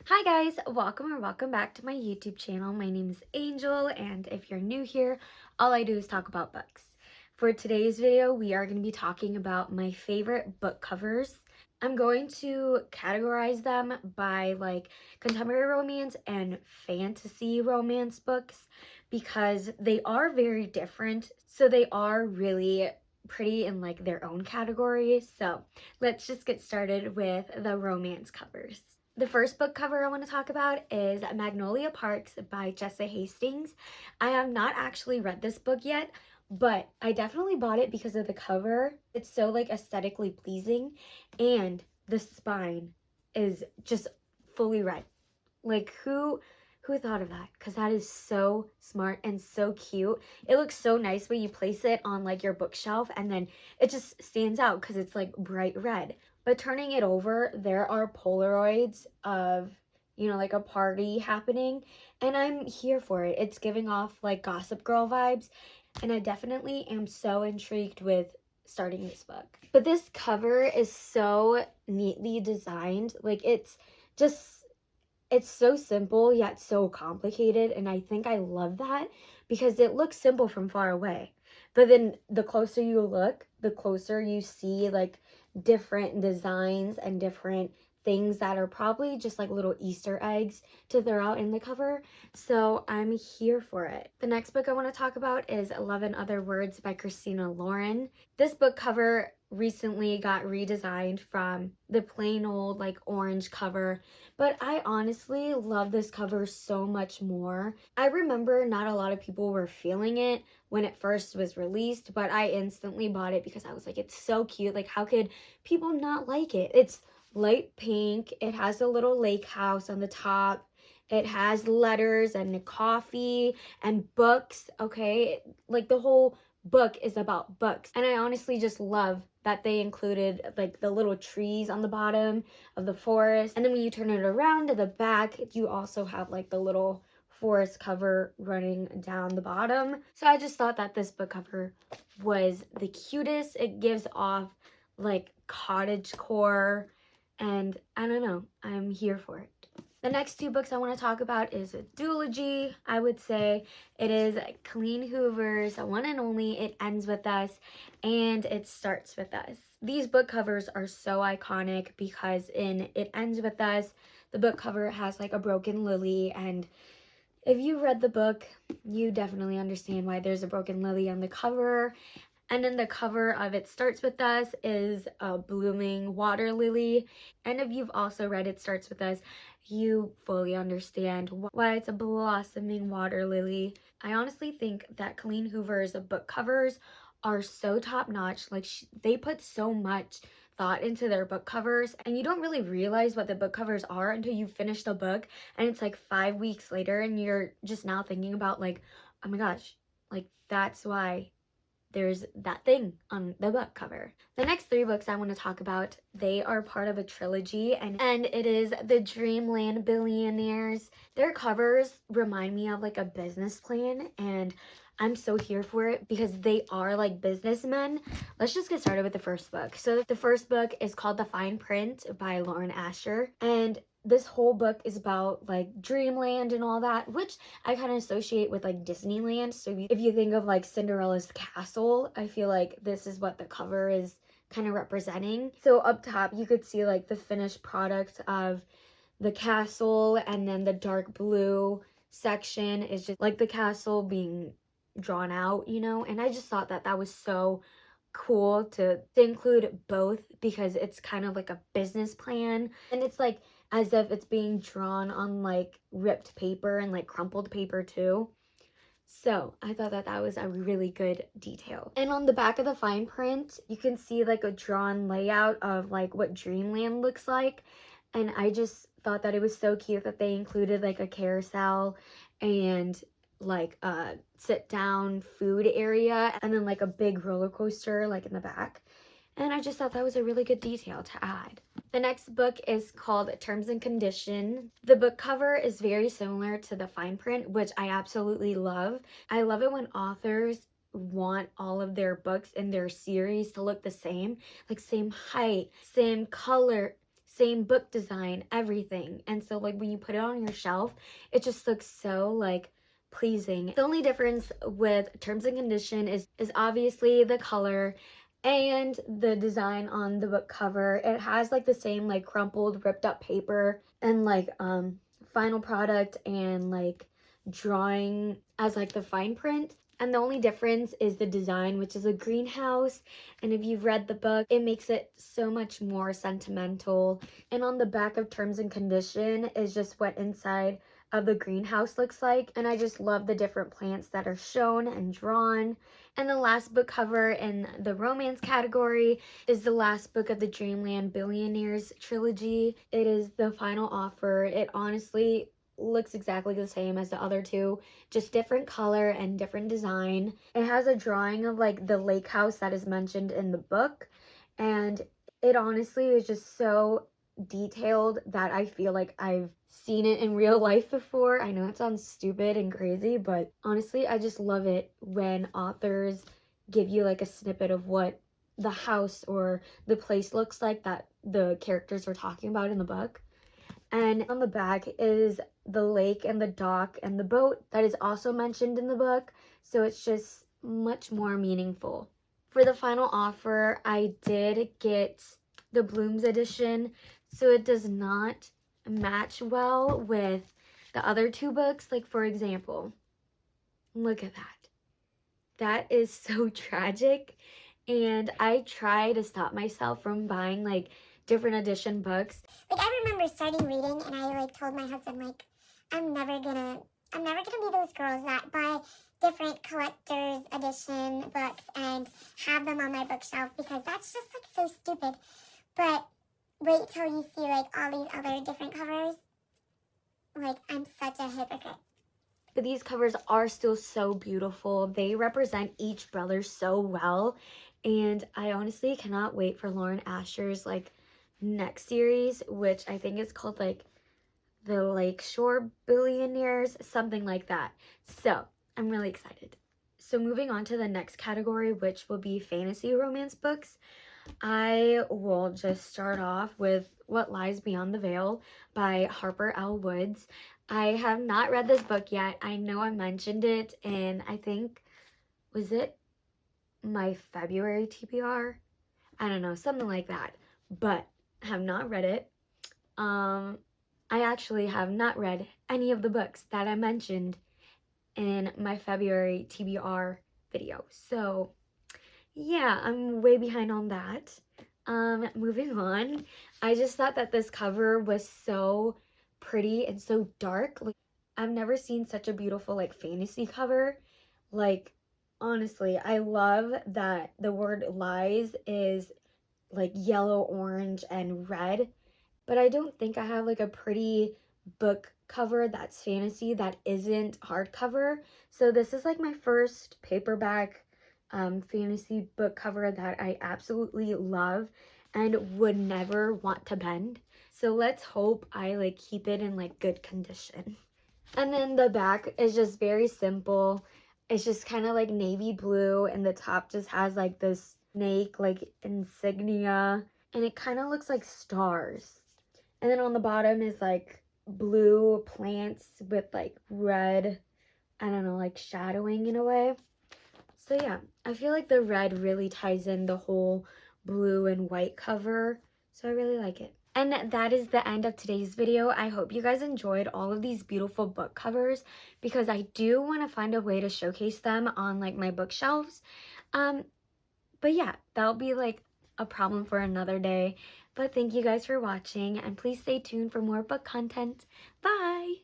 Hi guys, welcome or welcome back to my YouTube channel. My name is Angel, and if you're new here, all I do is talk about books. For today's video, we are going to be talking about my favorite book covers. I'm going to categorize them by like contemporary romance and fantasy romance books because they are very different. So they are really pretty in like their own category. So let's just get started with the romance covers. The first book cover I want to talk about is Magnolia Parks by Jessa Hastings. I have not actually read this book yet, but I definitely bought it because of the cover. It's so like aesthetically pleasing, and the spine is just fully red. Like who thought of that? Because that is so smart and so cute. It looks so nice when you place it on like your bookshelf, and then it just stands out because it's like bright red. But turning it over, there are Polaroids of, like a party happening, and I'm here for it. It's giving off like Gossip Girl vibes, and I definitely am so intrigued with starting this book. But this cover is so neatly designed. Like it's so simple yet so complicated, and I think I love that because it looks simple from far away. But then the closer you look, the closer you see like different designs and different things that are probably just like little Easter eggs to throw out in the cover. So I'm here for it. The next book I want to talk about is Love in Other Words by Christina Lauren. This book cover recently got redesigned from the plain old like orange cover, but I honestly love this cover so much more. I remember not a lot of people were feeling it when it first was released, but I instantly bought it because I was like, it's so cute. Like, how could people not like it? It's light pink. It has a little lake house on the top. It has letters and coffee and books, okay? Like, the whole book is about books. And I honestly just love that they included like the little trees on the bottom of the forest. And then when you turn it around to the back, you also have like the little forest cover running down the bottom. So I just thought that this book cover was the cutest. It gives off like cottage core, and I don't know, I'm here for it. The next two books I want to talk about is a duology. I would say it is Colleen Hoover's One and Only, It Ends With Us, and It Starts With Us. These book covers are so iconic because in It Ends With Us, the book cover has like a broken lily, and if you read the book, you definitely understand why there's a broken lily on the cover. And then the cover of It Starts With Us is a blooming water lily. And if you've also read It Starts With Us, you fully understand why it's a blossoming water lily. I honestly think that Colleen Hoover's book covers are so top notch. Like, they put so much thought into their book covers, and you don't really realize what the book covers are until you finish the book, and it's like 5 weeks later, and you're just now thinking about, like, oh my gosh, like, that's why there's that thing on the book cover. The next three books I want to talk about, they are part of a trilogy, and it is The Dreamland Billionaires. Their covers remind me of like a business plan, and I'm so here for it because they are like businessmen. Let's just get started with the first book. So the first book is called The Fine Print by Lauren Asher, and this whole book is about like dreamland and all that, which I kind of associate with like Disneyland. So if you think of like Cinderella's castle, I feel like this is what the cover is kind of representing. So up top, you could see like the finished product of the castle, and then the dark blue section is just like the castle being drawn out, and I just thought that that was so cool to include both because it's kind of like a business plan, and it's like as if it's being drawn on like ripped paper and like crumpled paper too. So I thought that that was a really good detail. And on the back of the fine print, you can see like a drawn layout of like what Dreamland looks like. And I just thought that it was so cute that they included like a carousel and like a sit down food area, and then like a big roller coaster like in the back. And I just thought that was a really good detail to add. The next book is called Terms and Condition. The book cover is very similar to the fine print, which I absolutely love. I love it when authors want all of their books in their series to look the same, like same height, same color, same book design, everything. And so like when you put it on your shelf, it just looks so like pleasing. The only difference with terms and condition is obviously the color and the design on the book cover. It has like the same like crumpled, ripped up paper and like final product and like drawing as like the fine print. And the only difference is the design, which is a greenhouse. And if you've read the book, it makes it so much more sentimental. And on the back of terms and condition is just what inside of the greenhouse looks like. And I just love the different plants that are shown and drawn. And the last book cover in the romance category is the last book of the Dreamland Billionaires trilogy. It is the final offer. It honestly looks exactly the same as the other two, just different color and different design. It has a drawing of like the lake house that is mentioned in the book, and it honestly is just so detailed that I feel like I've seen it in real life before. I know it sounds stupid and crazy, but honestly, I just love it when authors give you like a snippet of what the house or the place looks like that the characters are talking about in the book. And on the back is the lake and the dock and the boat that is also mentioned in the book. So it's just much more meaningful. For the final offer, I did get the Blooms edition. So it does not match well with the other two books. Like, for example, look at that. That is so tragic. And I try to stop myself from buying like different edition books. Like, I remember starting reading and I like told my husband, like, I'm never gonna be those girls that buy different collector's edition books and have them on my bookshelf, because that's just like so stupid. But wait till you see like all these other different covers. Like, I'm such a hypocrite. But these covers are still so beautiful. They represent each brother so well. And I honestly cannot wait for Lauren Asher's like next series, which I think is called like the Lakeshore Billionaires, something like that. So I'm really excited. So moving on to the next category, which will be fantasy romance books. I will just start off with What Lies Beyond the Veil by Harper L. Woods. I have not read this book yet. I know I mentioned it in, I think, was it my February TBR? I don't know, something like that. But I have not read it. I actually have not read any of the books that I mentioned in my February TBR video. So yeah, I'm way behind on that. Moving on, I just thought that this cover was so pretty and so dark. Like, I've never seen such a beautiful like fantasy cover. Like, honestly, I love that the word lies is like yellow, orange, and red. But I don't think I have like a pretty book cover that's fantasy that isn't hardcover. So this is like my first paperback fantasy book cover that I absolutely love and would never want to bend. So let's hope I like keep it in like good condition. And then the back is just very simple. It's just kind of like navy blue, and the top just has like this snake like insignia, and it kind of looks like stars. And then on the bottom is like blue plants with like red, I don't know, like shadowing in a way. So yeah, I feel like the red really ties in the whole blue and white cover. So I really like it. And that is the end of today's video. I hope you guys enjoyed all of these beautiful book covers, because I do want to find a way to showcase them on like my bookshelves. But yeah, that'll be like a problem for another day. But thank you guys for watching, and please stay tuned for more book content. Bye!